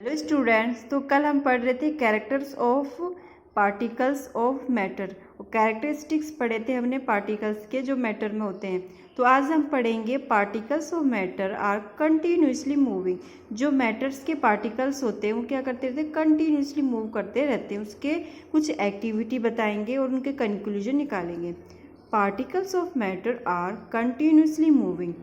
Hello students, तो कल हम पढ़ रहे थे characters of particles of matter और कैरेक्टरिस्टिक्स पढ़े थे हमने पार्टिकल्स के जो मैटर में होते हैं। तो आज हम पढ़ेंगे particles of matter are continuously moving. जो मैटर्स के पार्टिकल्स होते हैं वो क्या करते रहते हैं, कंटिन्यूसली मूव करते रहते हैं। उसके कुछ एक्टिविटी बताएंगे और उनके कंक्लूजन निकालेंगे। Particles of matter are continuously moving,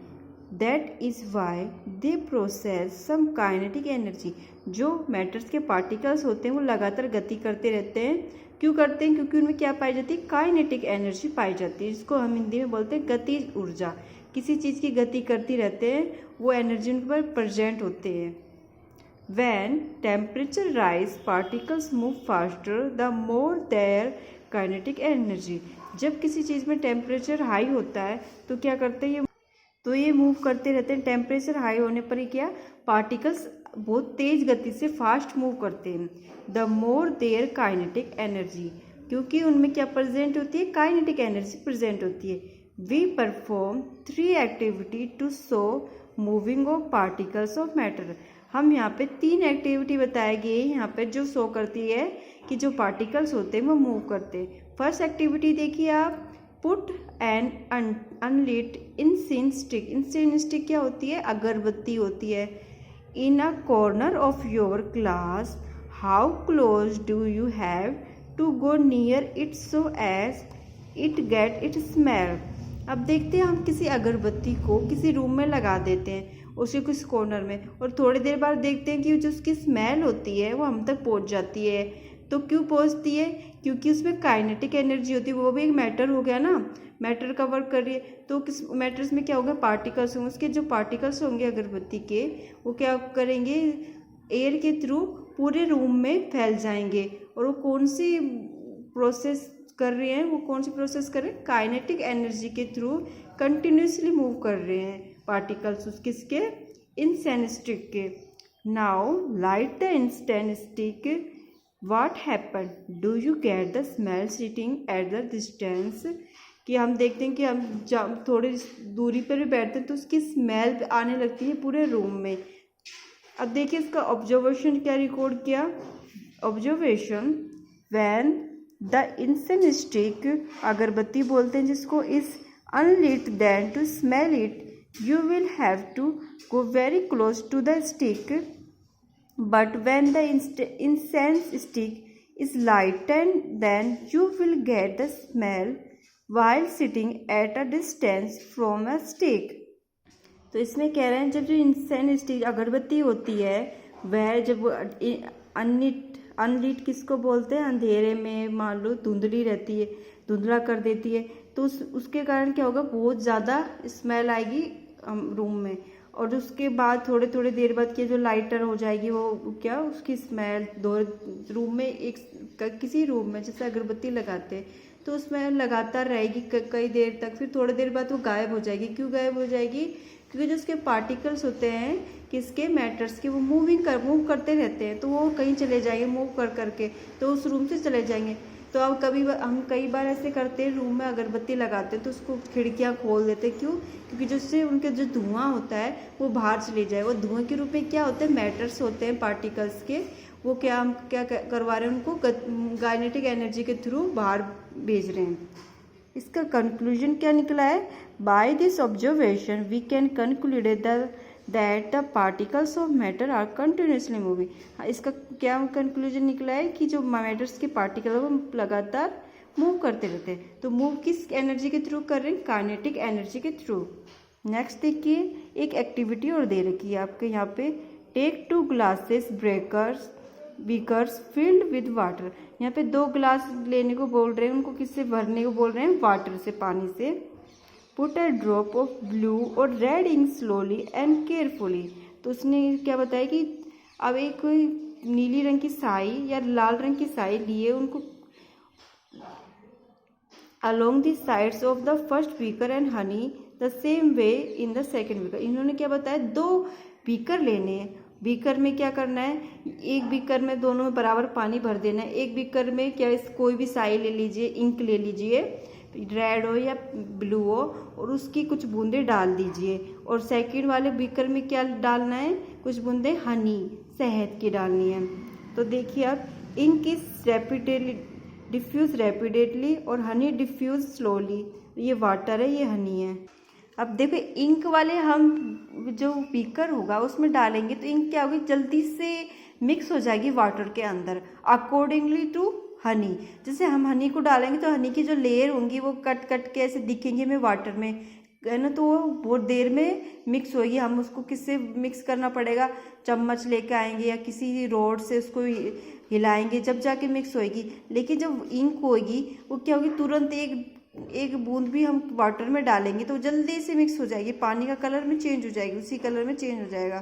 that is why they possess some kinetic energy. जो मैटर्स के पार्टिकल्स होते हैं वो लगातार गति करते रहते हैं। क्यों करते हैं? क्योंकि उनमें क्या पाई जाती है, काइनेटिक एनर्जी पाई जाती है, जिसको हम हिंदी में बोलते हैं गतिज ऊर्जा। किसी चीज़ की गति करती रहते हैं, वो एनर्जी उन पर प्रेजेंट होते हैं। When temperature rise, particles move faster the more their kinetic energy। जब किसी चीज़ में टेम्परेचर हाई होता है तो क्या करते हैं, ये मूव करते रहते हैं। टेम्परेचर हाई होने पर ही क्या, पार्टिकल्स बहुत तेज गति से फास्ट मूव करते हैं। The more their kinetic energy, क्योंकि उनमें क्या प्रेजेंट होती है, काइनेटिक एनर्जी प्रेजेंट होती है। We perform 3 activity to show moving of particles of matter. हम यहाँ पे 3 एक्टिविटी बताए गए यहाँ पे जो शो करती है कि जो पार्टिकल्स होते हैं वो मूव करते हैं। फर्स्ट एक्टिविटी देखिए आप, put an unlit incense stick. Incense stick क्या होती है, अगरबत्ती होती है। In a corner of your class, how close do you have to go near it so as it get it smell. अब देखते हैं, हम किसी अगरबत्ती को किसी रूम में लगा देते हैं उसके कुछ कॉर्नर में, और थोड़ी देर बाद देखते हैं कि जो उसकी स्मेल होती है वो हम तक पहुंच जाती है। तो क्यों पहुंचती है? क्योंकि उसमें काइनेटिक एनर्जी होती है। वो भी एक मैटर हो गया ना, मैटर का वर्क कर रही है। तो किस मैटर्स में क्या होगा, पार्टिकल्स होंगे। उसके जो पार्टिकल्स होंगे अगरबत्ती के, वो क्या करेंगे, एयर के थ्रू पूरे रूम में फैल जाएंगे। और वो कौन सी प्रोसेस कर रहे हैं, वो कौन सी प्रोसेस कर रहे हैं, काइनेटिक एनर्जी के थ्रू कंटिन्यूसली मूव कर रहे हैं पार्टिकल्स उस किसके, इंसेंस स्टिक के। Now light the incense stick, what happen, do you get the smell sitting at the distance. कि हम देखते हैं कि हम जब थोड़ी दूरी पर भी बैठते हैं तो उसकी स्मेल आने लगती है पूरे रूम में। अब देखिए इसका ऑब्जर्वेशन क्या रिकॉर्ड किया। Observation, when the incense stick, अगरबत्ती बोलते हैं जिसको, is unlit, then to smell it you will have to go very close to the stick, but when the incense stick is lightened, then you will get the smell while sitting at a distance from a stick। तो इसमें कह रहे हैं जब जो incense stick अगरबत्ती होती है वह जब अनलिट किसको बोलते हैं, अंधेरे में मान लो धुंधली रहती है, धुंधला कर देती है, तो उसके कारण क्या होगा, बहुत ज़्यादा स्मेल आएगी रूम में। और उसके बाद थोड़े थोड़े देर बाद क्या, जो लाइटर हो जाएगी वो क्या, उसकी स्मेल दो रूम में, एक किसी रूम में जैसे अगरबत्ती लगाते हैं तो उसमें लगातार रहेगी कई देर तक। फिर थोड़ी देर बाद वो गायब हो जाएगी। क्यों गायब हो जाएगी? क्योंकि जो उसके पार्टिकल्स होते हैं किसके, मैटर्स के, वो मूव करते रहते हैं। तो वो कहीं चले जाएंगे मूव कर करके, तो उस रूम से चले जाएंगे। तो अब हम कई बार ऐसे करते हैं, रूम में अगरबत्ती लगाते हैं तो उसको खिड़कियां खोल देते हैं। क्यों? क्योंकि जिससे उनके जो धुआं होता है वो बाहर चले जाए। वो धुआं के रूप में क्या होते हैं, मैटर्स होते हैं पार्टिकल्स के, वो क्या हम क्या करवा रहे हैं, उनको काइनेटिक एनर्जी के थ्रू बाहर भेज रहे हैं। इसका कंक्लूजन क्या निकला है, by this observation we can conclude that the particles of matter are continuously moving. इसका क्या कंक्लूजन निकला है कि जो मैटर्स के पार्टिकल है वो लगातार मूव करते रहते हैं। तो मूव किस एनर्जी के थ्रू कर रहे हैं, काइनेटिक एनर्जी के थ्रू। नेक्स्ट देखिए, एक एक्टिविटी और दे रखी है आपके यहाँ पे, take 2 glasses beakers filled with water. यहाँ पे 2 ग्लास लेने को बोल रहे हैं, उनको किससे भरने को बोल रहे हैं, वाटर से, पानी से। Put a drop of blue और red ink slowly and carefully. तो उसने क्या बताया कि अब एक नीली रंग की स्याही या लाल रंग की स्याही लिए, उनको along the sides of the first beaker and honey the same way in the second beaker। इन्होंने क्या बताया, 2 बीकर लेने हैं। बीकर में क्या करना है, एक बीकर में दोनों में बराबर पानी भर देना है। एक बीकर में क्या, कोई भी स्याही ले लीजिए, इंक ले लीजिए, रेड हो या ब्लू हो, और उसकी कुछ बूंदे डाल दीजिए। और सेकंड वाले बीकर में क्या डालना है, कुछ बूंदे हनी, शहद की डालनी है। तो देखिए अब ink is rapidly diffuse rapidly और हनी डिफ्यूज स्लोली। ये वाटर है, ये हनी है। अब देखो इंक वाले हम जो बीकर होगा उसमें डालेंगे तो इंक क्या होगी, जल्दी से मिक्स हो जाएगी वाटर के अंदर अकॉर्डिंगली टू हनी। जैसे हम हनी को डालेंगे तो हनी की जो लेयर होंगी वो कट कट के ऐसे दिखेंगे हमें वाटर में, है ना, तो वो बहुत देर में मिक्स होगी। हम उसको किससे मिक्स करना पड़ेगा, चम्मच लेके आएंगे या किसी रोड से उसको हिलाएंगे जब जाके मिक्स होएगी। लेकिन जब इंक होगी वो क्या होगी, तुरंत एक बूंद भी हम वाटर में डालेंगे तो जल्दी से मिक्स हो जाएगी, पानी का कलर में चेंज हो जाएगी, उसी कलर में चेंज हो जाएगा।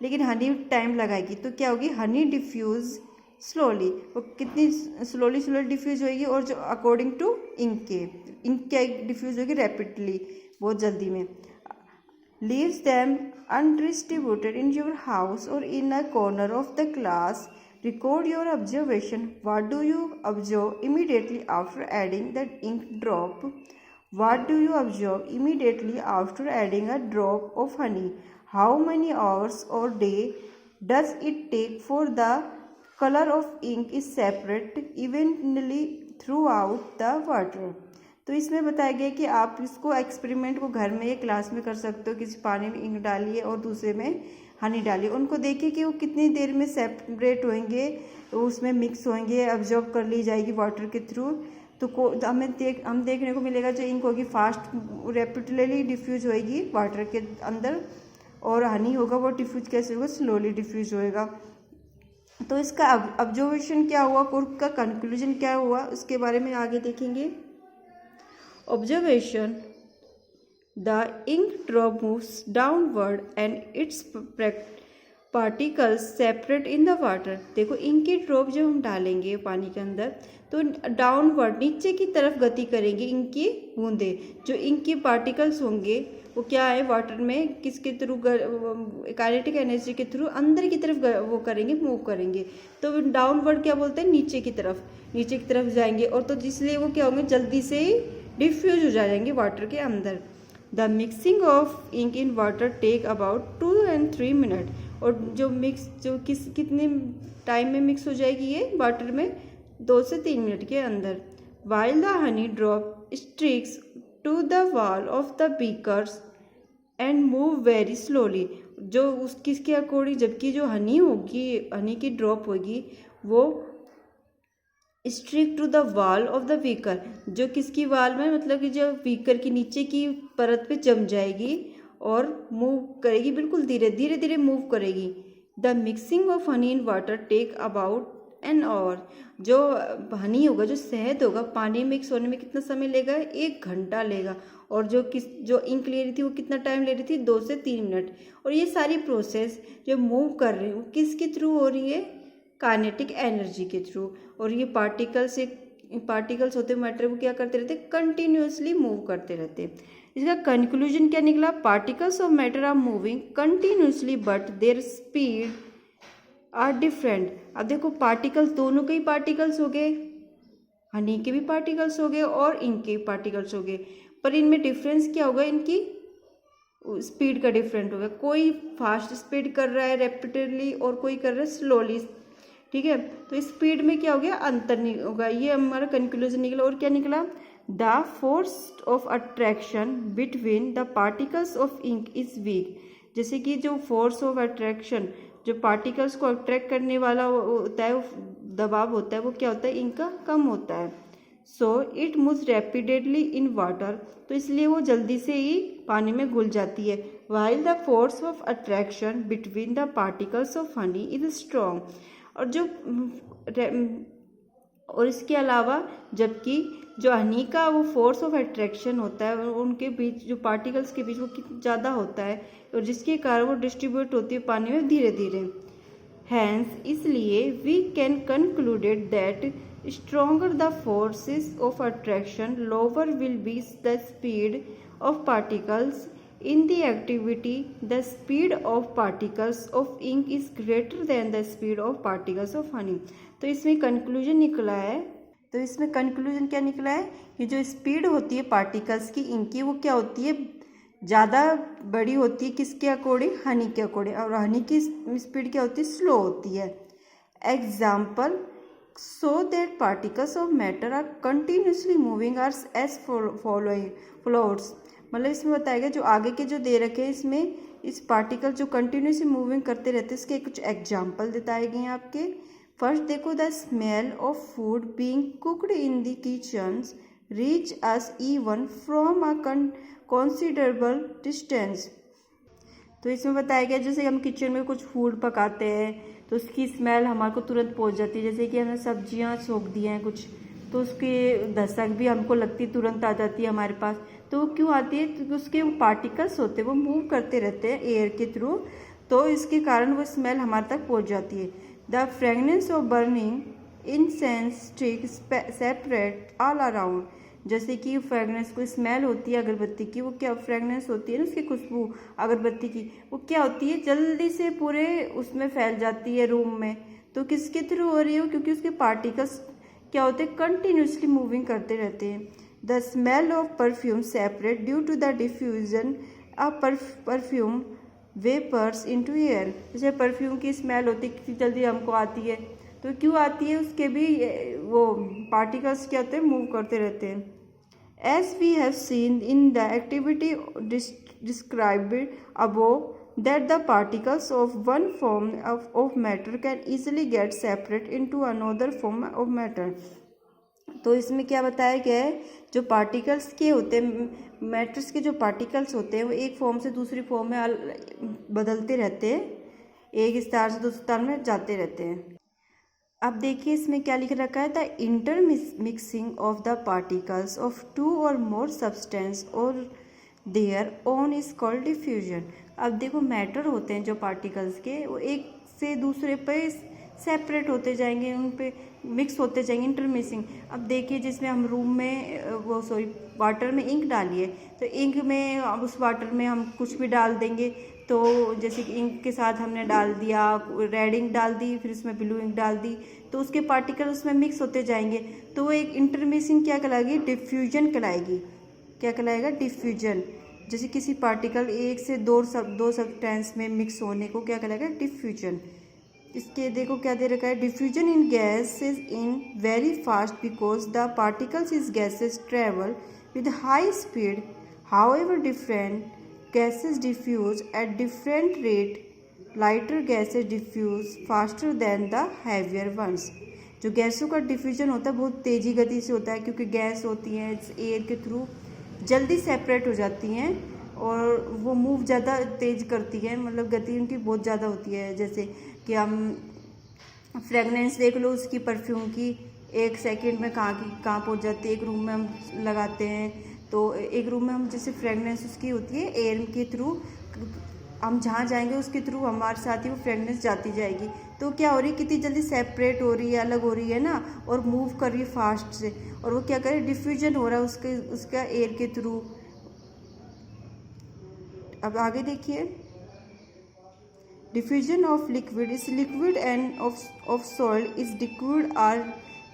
लेकिन हनी टाइम लगाएगी तो क्या होगी, हनी डिफ्यूज स्लोली। वो कितनी स्लोली डिफ्यूज होगी, और जो अकॉर्डिंग टू इंक क्या डिफ्यूज होगी रैपिडली, बहुत जल्दी में। Leaves them undistributed in your house और in a corner of the class. Record your observation. What do you observe immediately after adding the ink drop? What do you observe immediately after adding a drop of honey? How many hours or day does it take for the color of ink is separate evenly throughout the water? तो इसमें बताया गया कि आप इसको experiment को घर में या क्लास में कर सकते हो। किसी पानी में इंक डालिए और दूसरे में हनी डालिए, उनको देखिए कि वो कितनी देर में सेपरेट होंगे, उसमें मिक्स होंगे, ऑब्जर्व कर ली जाएगी वाटर के थ्रू। तो हम देखने को मिलेगा जो इंक होगी फास्ट रैपिडली डिफ्यूज होएगी वाटर के अंदर, और हनी होगा वो डिफ्यूज कैसे होगा, स्लोली डिफ्यूज होएगा। तो इसका ऑब्जर्वेशन क्या हुआ और का कंक्लूजन क्या हुआ उसके बारे में आगे देखेंगे। Observation, the ink drop moves downward and its particles separate in the water। देखो इंक की ड्रॉप जब हम डालेंगे पानी के अंदर तो डाउनवर्ड नीचे की तरफ गति करेंगे इंक की बूंदे। जो इंक की पार्टिकल्स होंगे वो क्या है, वाटर में किसके थ्रू, काइनेटिक एनर्जी के थ्रू अंदर की तरफ वो करेंगे, मूव करेंगे। तो डाउनवर्ड क्या बोलते हैं, नीचे की तरफ जाएंगे, और तो इसलिए वो क्या होंगे, जल्दी से डिफ्यूज हो जाएंगे वाटर के अंदर। The mixing of ink in water take about 2 and 3 minute. और जो कितने टाइम में मिक्स हो जाएगी ये वाटर में, 2 से 3 मिनट के अंदर। While the honey drop sticks to the wall of the beakers and move very slowly. जो किसके अकॉर्डिंग, जबकि जो हनी होगी, हनी की ड्रॉप होगी वो stick to the wall of the beaker, जो किसकी वाल में, मतलब कि जो बीकर की नीचे की परत पे जम जाएगी और मूव करेगी, बिल्कुल धीरे मूव करेगी। The mixing of honey in water take about an hour. जो हनी होगा, जो शहद होगा, पानी मिक्स होने में कितना समय लेगा, 1 घंटा लेगा। और जो इंक ले रही थी वो कितना टाइम ले रही थी, 2 से 3 मिनट। और ये सारी प्रोसेस जो मूव कर रहे हैं वो किसके थ्रू हो रही है, काइनेटिक एनर्जी के थ्रू। और ये पार्टिकल्स होते मैटर वो क्या करते रहते, कंटिन्यूसली मूव करते रहते। इसका कंक्लूजन क्या निकला, particles of matter are moving continuously but their speed are different. अब देखो पार्टिकल्स, दोनों के ही पार्टिकल्स हो गए, हनी के भी पार्टिकल्स हो गए और इंक के पार्टिकल्स हो गए, पर इनमें डिफरेंस क्या होगा, इनकी स्पीड का डिफरेंट होगा। कोई फास्ट स्पीड कर रहा है रैपिडली और कोई कर रहा है स्लोली, ठीक है। तो स्पीड में क्या हो गया, अंतर नहीं होगा। ये हमारा कंक्लूजन निकला। और क्या निकला, the force of attraction between the particles of ink is weak. जैसे कि जो फोर्स ऑफ अट्रैक्शन, जो पार्टिकल्स को अट्रैक्ट करने वाला होता है, दबाव होता है, वो क्या होता है, इंक का कम होता है। So it moves rapidly in water, तो इसलिए वो जल्दी से ही पानी में घुल जाती है। While the force of attraction between the particles of honey is strong. और इसके अलावा जबकि जो हनी का वो फोर्स ऑफ अट्रैक्शन होता है उनके बीच, जो पार्टिकल्स के बीच, वो कितना ज़्यादा होता है, और जिसके कारण वो डिस्ट्रीब्यूट होती है पानी में धीरे धीरे। हैंस इसलिए we can concluded that stronger the forces of attraction lower will be the speed of particles in the activity, the speed of particles of ink is greater than the speed of particles of honey। तो इसमें conclusion निकला है, तो इसमें conclusion क्या निकला है कि जो स्पीड होती है पार्टिकल्स की इंक की, वो क्या होती है, ज़्यादा बड़ी होती है किसके अकॉर्डिंग, हनी के अकॉर्डिंग, और हनी की स्पीड क्या होती है, स्लो होती है। Example, so that particles of matter are continuously moving are as follows. मतलब इसमें बताया गया जो आगे के जो दे रखे हैं इसमें इस पार्टिकल जो कंटिन्यूसली मूविंग करते रहते हैं इसके कुछ एग्जाम्पल बताए गए हैं आपके। फर्स्ट देखो, the smell of food being cooked in the kitchens reach us even from a considerable distance. तो इसमें बताया गया जैसे हम किचन में कुछ फूड पकाते हैं तो उसकी स्मेल हमारे को तुरंत पहुंच जाती है। जैसे कि हमने सब्जियां छोक दी हैं कुछ, तो उसकी दस्तक भी हमको लगती तुरंत आ जाती है हमारे पास। तो वो क्यों आती है, क्योंकि उसके वो पार्टिकल्स होते हैं वो मूव करते रहते हैं एयर के थ्रू, तो इसके कारण वो स्मेल हमारे तक पहुंच जाती है। The fragrance of burning incense stick separate all around. जैसे कि फ्रेगनेंस को स्मेल होती है अगरबत्ती की, वो क्या फ्रेगनेंस होती है ना उसकी खुशबू अगरबत्ती की, वो क्या होती है जल्दी से पूरे उसमें फैल जाती है रूम में। तो किसके थ्रू हो रही हो, क्योंकि उसके पार्टिकल्स क्या होते हैं कंटिन्यूसली मूविंग करते रहते हैं। The smell of perfume separate due to the diffusion of perfume vapours into air. जैसे परफ्यूम की स्मेल होती है कितनी जल्दी हमको आती है, तो क्यों आती है, उसके भी वो पार्टिकल्स क्या होते हैं मूव करते रहते हैं। As we have seen in the activity described above, that the particles of one form of matter can easily get separate into another form of matter। तो इसमें क्या बताया गया है, जो पार्टिकल्स के होते हैं, मैटर्स के जो पार्टिकल्स होते हैं वो एक फॉर्म से दूसरी फॉर्म में बदलते रहते हैं, एक स्तर से दूसरे स्तर में जाते रहते हैं। अब देखिए इसमें क्या लिख रखा है, the intermixing of the particles of two or more substance और their own is called diffusion. अब देखो मैटर होते हैं जो पार्टिकल्स के, वो एक से दूसरे पे सेपरेट होते जाएंगे, उन पे मिक्स होते जाएंगे, इंटरमिक्सिंग। अब देखिए जिसमें हम रूम में वाटर में इंक डालिए, तो इंक में अब उस वाटर में हम कुछ भी डाल देंगे, तो जैसे कि इंक के साथ हमने डाल दिया रेड इंक डाल दी, फिर उसमें ब्लू इंक डाल दी, तो उसके पार्टिकल उसमें मिक्स होते जाएंगे, तो वो एक इंटरमिक्सिंग क्या कहलाएगी, डिफ्यूजन कहलाएगी। क्या कहलाएगा, डिफ्यूजन। जैसे किसी पार्टिकल एक से दो सब्सटेंस में मिक्स होने को क्या कहलाएगा, डिफ्यूजन। इसके देखो क्या दे रखा है, diffusion in gases in very fast because the particles is gases travel with high speed, however different gases diffuse at different rate. Lighter gases diffuse faster than the heavier ones। जो गैसों का diffusion होता है बहुत तेज़ी गति से होता है, क्योंकि गैस होती हैं एयर के थ्रू जल्दी सेपरेट हो जाती हैं और वो मूव ज़्यादा तेज करती है, मतलब गति उनकी बहुत ज़्यादा होती है। जैसे कि हम फ्रेगनेंस देख लो उसकी परफ्यूम की, एक सेकंड में कहाँ पहुँच जाती है। एक रूम में हम लगाते हैं तो एक रूम में हम जैसे फ्रेगनेंस उसकी होती है एयर के थ्रू, हम जहाँ जाएंगे उसके थ्रू हमारे साथ ही वो फ्रेगनेंस जाती जाएगी, तो क्या हो रही है कितनी जल्दी सेपरेट हो रही है, अलग हो रही है ना, और मूव कर रही है फास्ट से, और वो क्या कर रही है, डिफ्यूजन हो रहा है उसका एयर के थ्रू। अब आगे देखिए, diffusion of liquid is liquid and of salt is liquid are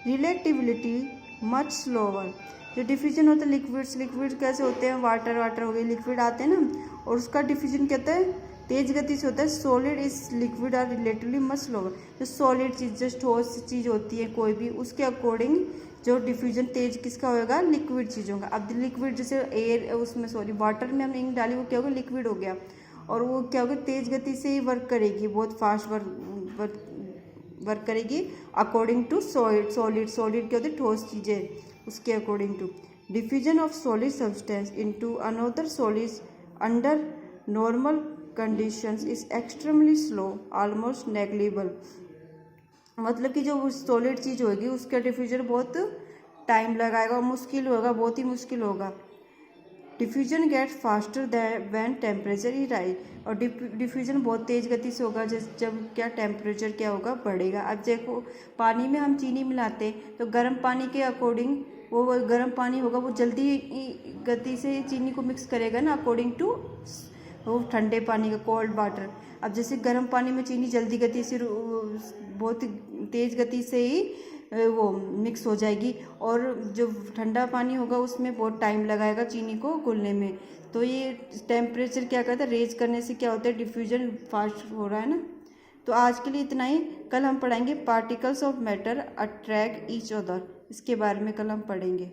relatively much slower. जो डिफ्यूजन होता है लिक्विड कैसे होते हैं, वाटर हो गए, लिक्विड आते हैं ना, और उसका डिफ्यूजन कहता है तेज गति से होता है। Solid is liquid are relatively much slower. जो सॉलिड चीज़ जो ठोस चीज़ होती है कोई भी, उसके अकॉर्डिंग जो डिफ्यूजन तेज किसका होगा, लिक्विड चीज़ों का। अब लिक्विड जैसे एयर उसमें वाटर में हमने इंक डाली, वो क्या होगा, लिक्विड हो गया, और वो क्या होगा, तेज गति से ही वर्क करेगी, बहुत फास्ट वर्क करेगी अकॉर्डिंग टू सॉलिड क्या होती है, ठोस चीज़ें, उसके according to. Diffusion of solid substance into another solid under normal conditions is extremely slow, almost negligible. मतलब कि जो सॉलिड चीज़ होगी उसका डिफ्यूजन बहुत टाइम लगाएगा और मुश्किल होगा, बहुत ही मुश्किल होगा। Diffusion gets faster when temperature he rise, और डिफ्यूजन बहुत तेज़ गति से होगा जब क्या टेम्परेचर क्या होगा, बढ़ेगा। अब देखो पानी में हम चीनी मिलाते हैं तो गर्म पानी के अकॉर्डिंग वो गर्म पानी होगा, वो जल्दी गति से चीनी को मिक्स करेगा ना, अकॉर्डिंग टू वो ठंडे पानी का कोल्ड वाटर। अब जैसे गर्म पानी में चीनी जल्दी गति से बहुत तेज़ गति से ही वो मिक्स हो जाएगी, और जो ठंडा पानी होगा उसमें बहुत टाइम लगाएगा चीनी को घुलने में। तो ये टेम्परेचर क्या करता है, रेज करने से क्या होता है, डिफ्यूजन फास्ट हो रहा है ना। तो आज के लिए इतना ही। कल हम पढ़ाएंगे particles of matter attract each other, इसके बारे में कल हम पढ़ेंगे।